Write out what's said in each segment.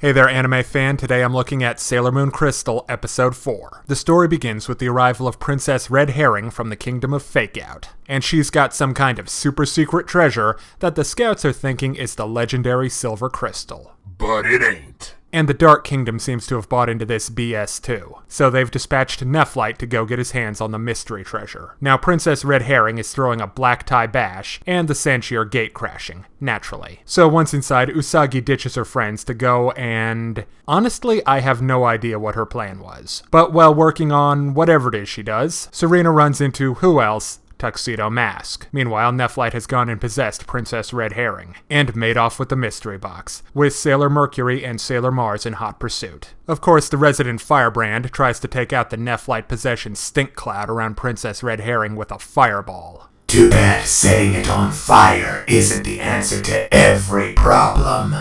Hey there, anime fan. Today I'm looking at Sailor Moon Crystal, Episode 4. The story begins with the arrival of Princess Red Herring from the Kingdom of Fake-Out, and she's got some kind of super secret treasure that the scouts are thinking is the legendary Silver Crystal. But it ain't. And the Dark Kingdom seems to have bought into this BS too, so they've dispatched Nephlite to go get his hands on the mystery treasure. Now Princess Red Herring is throwing a black tie bash, and the Senshi are gate crashing, naturally. So once inside, Usagi ditches her friends to go and... honestly, I have no idea what her plan was. But while working on whatever it is she does, Serena runs into who else? Tuxedo Mask. Meanwhile, Nephlite has gone and possessed Princess Red Herring, and made off with the mystery box, with Sailor Mercury and Sailor Mars in hot pursuit. Of course, the resident Firebrand tries to take out the Nephlite possession stink cloud around Princess Red Herring with a fireball. Too bad setting it on fire isn't the answer to every problem.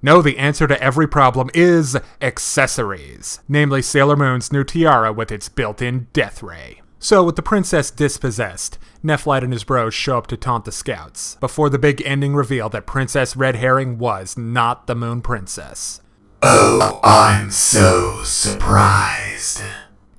No, the answer to every problem is accessories, namely Sailor Moon's new tiara with its built-in death ray. So, with the princess dispossessed, Nephlite and his bros show up to taunt the scouts, before the big ending reveal that Princess Red Herring was not the Moon Princess. Oh, I'm so surprised.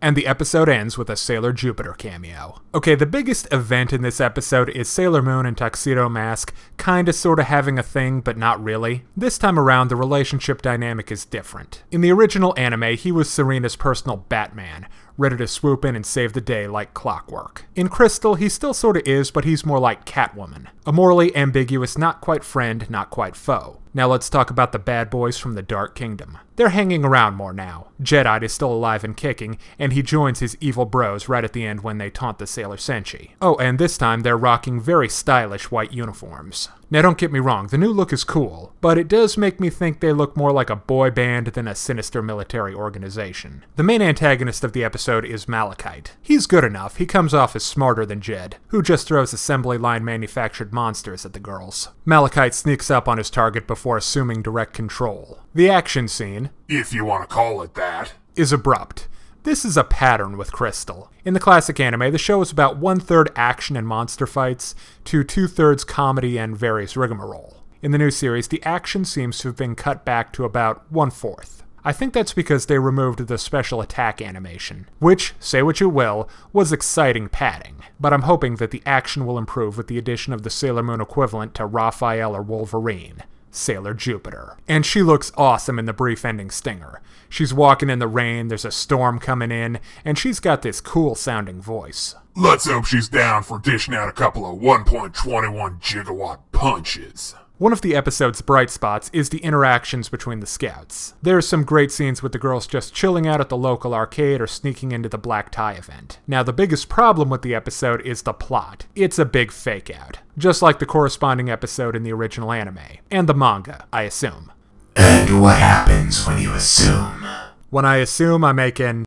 And the episode ends with a Sailor Jupiter cameo. Okay, the biggest event in this episode is Sailor Moon and Tuxedo Mask kinda sorta having a thing, but not really. This time around, the relationship dynamic is different. In the original anime, he was Serena's personal Batman, ready to swoop in and save the day like clockwork. In Crystal, he still sorta is, but he's more like Catwoman. A morally ambiguous, not quite friend, not quite foe. Now let's talk about the bad boys from the Dark Kingdom. They're hanging around more now. Jedi is still alive and kicking, and he joins his evil bros right at the end when they taunt the Sailor Senshi. Oh, and this time they're rocking very stylish white uniforms. Now don't get me wrong, the new look is cool, but it does make me think they look more like a boy band than a sinister military organization. The main antagonist of the episode is Malachite. He's good enough, he comes off as smarter than Jed, who just throws assembly line manufactured monsters at the girls. Malachite sneaks up on his target before assuming direct control. The action scene, If you want to call it that, is abrupt. This is a pattern with Crystal. In the classic anime, the show is about 1/3 action and monster fights to 2/3 comedy and various rigmarole. In the new series, the action seems to have been cut back to about 1/4. I think that's because they removed the special attack animation, which, say what you will, was exciting padding. But I'm hoping that the action will improve with the addition of the Sailor Moon equivalent to Raphael or Wolverine, Sailor Jupiter. And she looks awesome in the brief ending stinger. She's walking in the rain, there's a storm coming in, and she's got this cool sounding voice. let's hope she's down for dishing out a couple of 1.21 gigawatt punches. One of the episode's bright spots is the interactions between the scouts. There's some great scenes with the girls just chilling out at the local arcade or sneaking into the black tie event. Now, the biggest problem with the episode is the plot. It's a big fake out, just like the corresponding episode in the original anime, and the manga, I assume. And what happens when you assume? When I assume, I'm making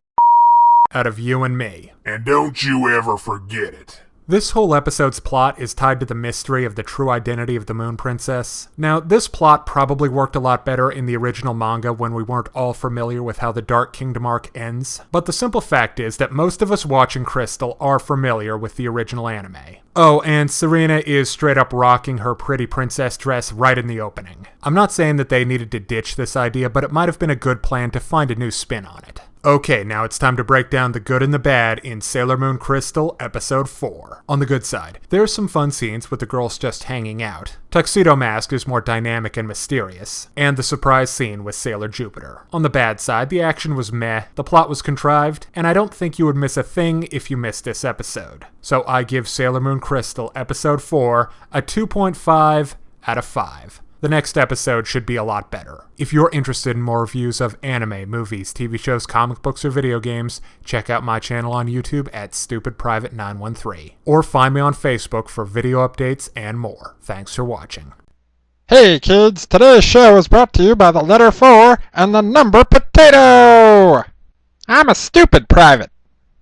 out of you and me. And don't you ever forget it. This whole episode's plot is tied to the mystery of the true identity of the Moon Princess. Now, this plot probably worked a lot better in the original manga when we weren't all familiar with how the Dark Kingdom arc ends, but the simple fact is that most of us watching Crystal are familiar with the original anime. Oh, and Serena is straight up rocking her pretty princess dress right in the opening. I'm not saying that they needed to ditch this idea, but it might have been a good plan to find a new spin on it. Okay, now it's time to break down the good and the bad in Sailor Moon Crystal, Episode 4. On the good side, there are some fun scenes with the girls just hanging out. Tuxedo Mask is more dynamic and mysterious, and the surprise scene with Sailor Jupiter. On the bad side, the action was meh, the plot was contrived, and I don't think you would miss a thing if you missed this episode. So I give Sailor Moon Crystal, Episode 4, a 2.5 out of 5. The next episode should be a lot better. If you're interested in more reviews of anime, movies, TV shows, comic books, or video games, check out my channel on YouTube at StupidPrivate913. Or find me on Facebook for video updates and more. Thanks for watching. Hey kids, today's show is brought to you by the letter 4 and the number potato! I'm a stupid private.